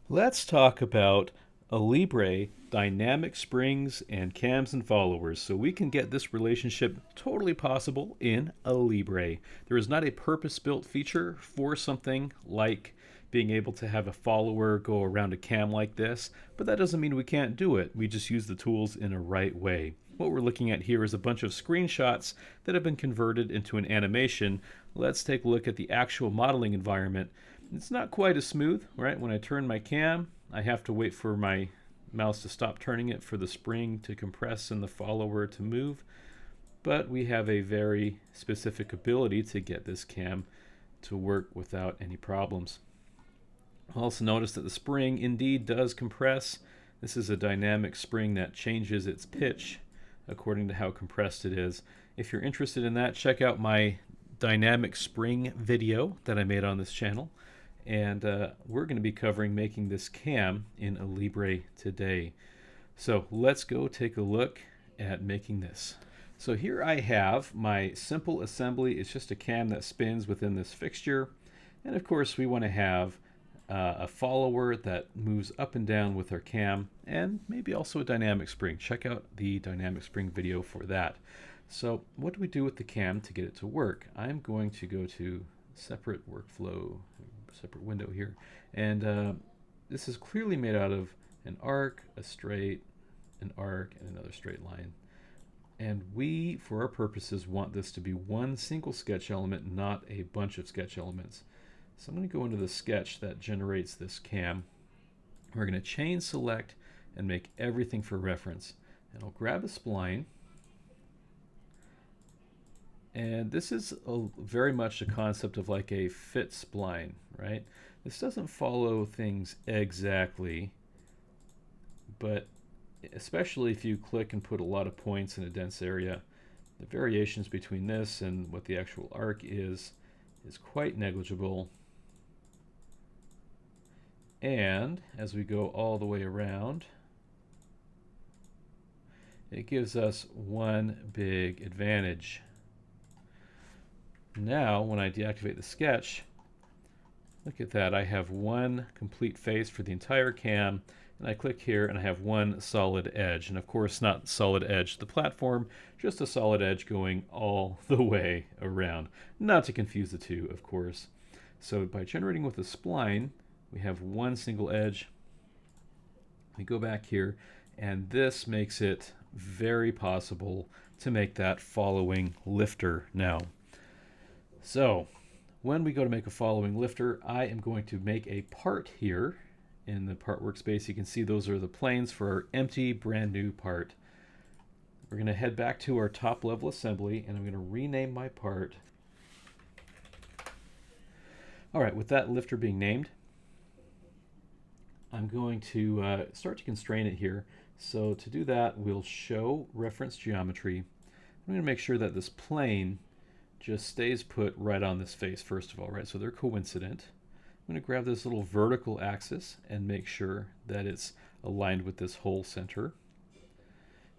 Let's talk about Alibre dynamic springs and cams and followers so we can get this relationship totally possible in Alibre. There is not a purpose-built feature for something like being able to have a follower go around a cam like this, but that doesn't mean we can't do it. We just use the tools in a right way. What we're looking at here is a bunch of screenshots that have been converted into an animation. Let's take a look at the actual modeling environment. It's not quite as smooth, right? When I turn my cam, I have to wait for my mouse to stop turning it for the spring to compress and the follower to move. But we have a very specific ability to get this cam to work without any problems. Also notice that the spring indeed does compress. This is a dynamic spring that changes its pitch according to how compressed it is. If you're interested in that, check out my dynamic spring video that I made on this channel. And we're going to be covering making this cam in Alibre today. So let's go take a look at making this. So here I have my simple assembly. It's just a cam that spins within this fixture. And of course we want to have a follower that moves up and down with our cam, and maybe also a dynamic spring. Check out the dynamic spring video for that. So what do we do with the cam to get it to work? I'm going to go to separate workflow, separate window here, and this is clearly made out of an arc, a straight, an arc, and another straight line. And we, for our purposes, want this to be one single sketch element, not a bunch of sketch elements. So I'm going to go into the sketch that generates this cam. We're going to chain select and make everything for reference. And I'll grab a spline. And this is very much the concept of like a fit spline, right? This doesn't follow things exactly, but especially if you click and put a lot of points in a dense area, the variations between this and what the actual arc is quite negligible. And as we go all the way around, it gives us one big advantage. Now, when I deactivate the sketch, look at that. I have one complete face for the entire cam, and I click here and I have one solid edge. And of course, not solid edge the platform, just a solid edge going all the way around. Not to confuse the two, of course. So by generating with a spline, we have one single edge. We go back here, and this makes it very possible to make that following lifter now. So when we go to make a following lifter, I am going to make a part here in the part workspace. You can see those are the planes for our empty brand new part. We're going to head back to our top level assembly, and I'm going to rename my part. All right, with that lifter being named, I'm going to start to constrain it here. So to do that, we'll show reference geometry. I'm going to make sure that this plane just stays put right on this face, first of all, right? So they're coincident. I'm going to grab this little vertical axis and make sure that it's aligned with this whole center.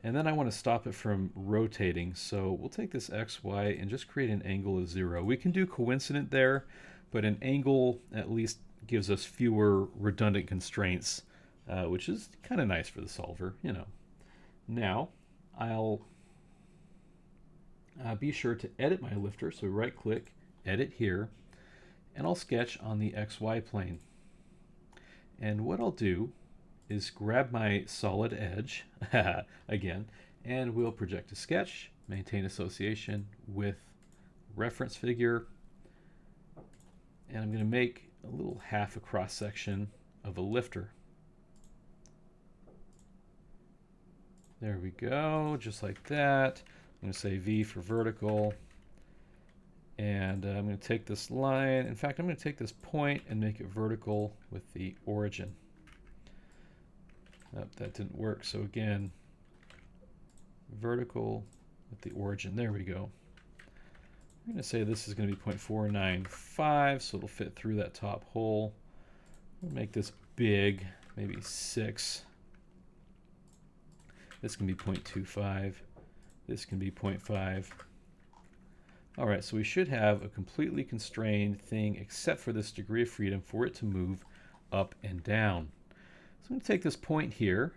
And then I want to stop it from rotating. So we'll take this X, Y, and just create an angle of 0. We can do coincident there, but an angle at least gives us fewer redundant constraints, which is kind of nice for the solver, you know. Now, I'll be sure to edit my lifter. So right click, edit here, and I'll sketch on the XY plane. And what I'll do is grab my solid edge, again, and we'll project a sketch, maintain association with reference figure, and I'm going to make a little half a cross section of a lifter. There we go, just like that. I'm going to say V for vertical, and I'm going to take this line. In fact, I'm going to take this point and make it vertical with the origin. Oh, that didn't work, so again, vertical with the origin. There we go. I'm going to say this is going to be 0.495, so it'll fit through that top hole. We'll make this big, maybe 6. This can be 0.25. This can be 0.5. All right, so we should have a completely constrained thing except for this degree of freedom for it to move up and down. I'm going to take this point here,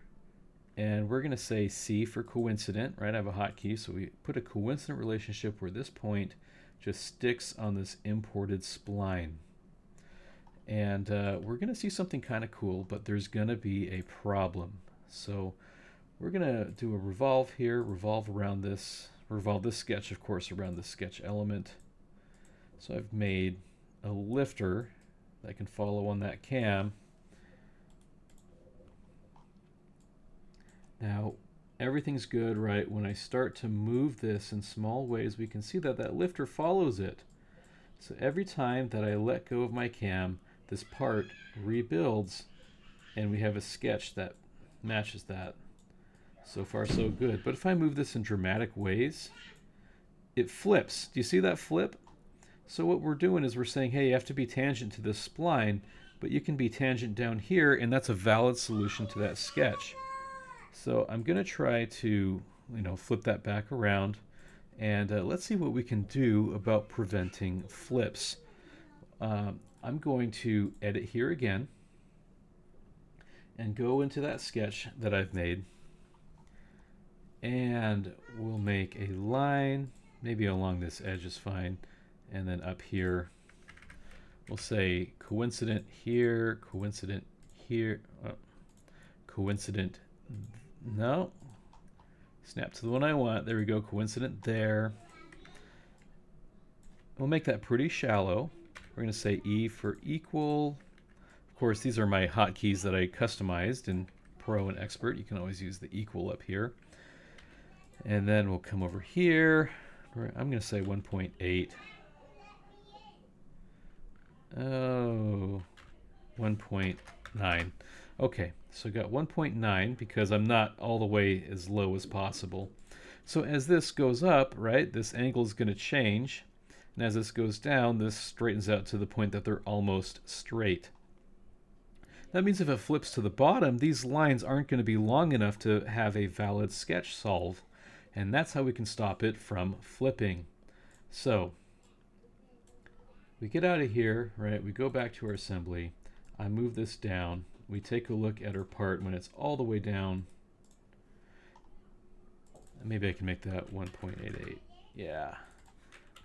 and we're going to say C for coincident, right? I have a hotkey, so we put a coincident relationship where this point just sticks on this imported spline. And we're going to see something kind of cool, but there's going to be a problem. So we're going to do a revolve here, revolve this sketch, of course, around the sketch element. So I've made a lifter that can follow on that cam. Now, everything's good, right? When I start to move this in small ways, we can see that that lifter follows it. So every time that I let go of my cam, this part rebuilds, and we have a sketch that matches that. So far, so good. But if I move this in dramatic ways, it flips. Do you see that flip? So what we're doing is we're saying, hey, you have to be tangent to this spline, but you can be tangent down here, and that's a valid solution to that sketch. So I'm going to try to, flip that back around, and let's see what we can do about preventing flips. I'm going to edit here again and go into that sketch that I've made, and we'll make a line, maybe along this edge is fine, and then up here we'll say coincident here, coincident here, coincident, no, snap to the one I want, there we go, coincident there. We'll make that pretty shallow. We're going to say E for equal. Of course, these are my hotkeys that I customized in Pro and Expert. You can always use the equal up here. And then we'll come over here. I'm going to say 1.8. Oh, 1.9. Okay, so I got 1.9 because I'm not all the way as low as possible. So as this goes up, right, this angle is going to change. And as this goes down, this straightens out to the point that they're almost straight. That means if it flips to the bottom, these lines aren't going to be long enough to have a valid sketch solve. And that's how we can stop it from flipping. So we get out of here, right? We go back to our assembly. I move this down. We take a look at our part when it's all the way down. Maybe I can make that 1.88. Yeah.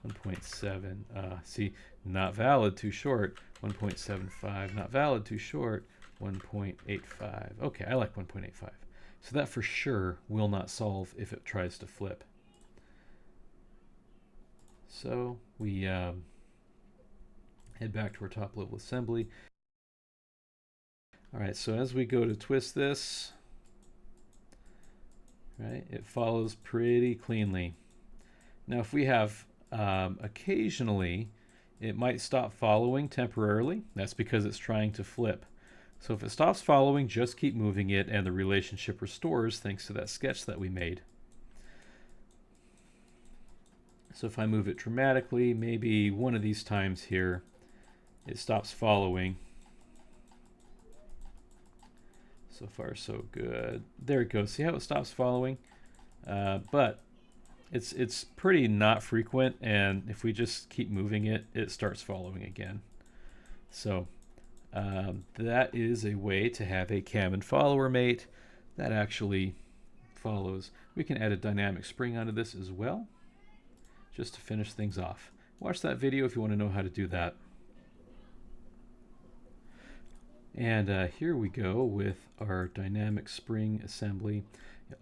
1.7. See, not valid, too short. 1.75. Not valid, too short. 1.85. Okay, I like 1.85. So that for sure will not solve if it tries to flip. So we head back to our top level assembly. All right, so as we go to twist this, right, it follows pretty cleanly. Now if we have occasionally, it might stop following temporarily. That's because it's trying to flip. So if it stops following, just keep moving it and the relationship restores thanks to that sketch that we made. So if I move it dramatically, maybe one of these times here, it stops following. So far, so good. There it goes. See how it stops following? But it's pretty not frequent, and if we just keep moving it, it starts following again. So that is a way to have a cam and follower mate that actually follows. We can add a dynamic spring onto this as well, just to finish things off. Watch that video if you want to know how to do that. And here we go with our dynamic spring assembly.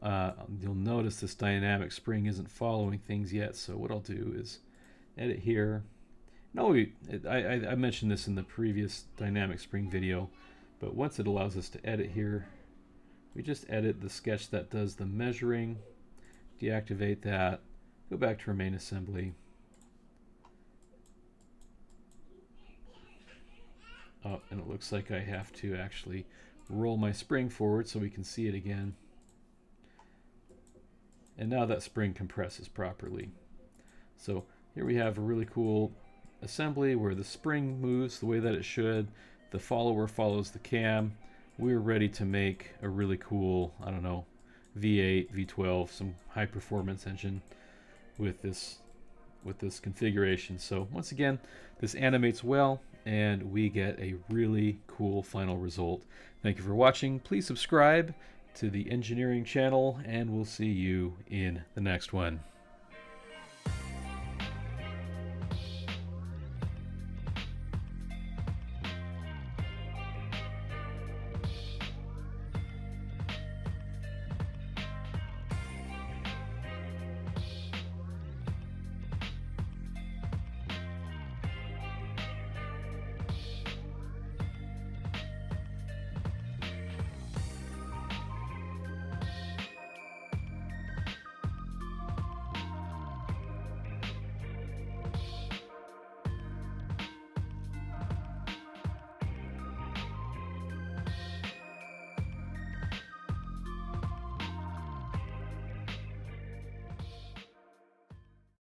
You'll notice this dynamic spring isn't following things yet, so what I'll do is edit here. No, I mentioned this in the previous dynamic spring video, but once it allows us to edit here, we just edit the sketch that does the measuring, deactivate that, go back to our main assembly. Oh, and it looks like I have to actually roll my spring forward so we can see it again. And now that spring compresses properly. So here we have a really cool assembly where the spring moves the way that it should. The follower follows the cam. We're ready to make a really cool, I don't know, V8, V12, some high performance engine with this configuration. So once again, this animates well. and we get a really cool final result. Thank you for watching. Please subscribe to the engineering channel, and we'll see you in the next one.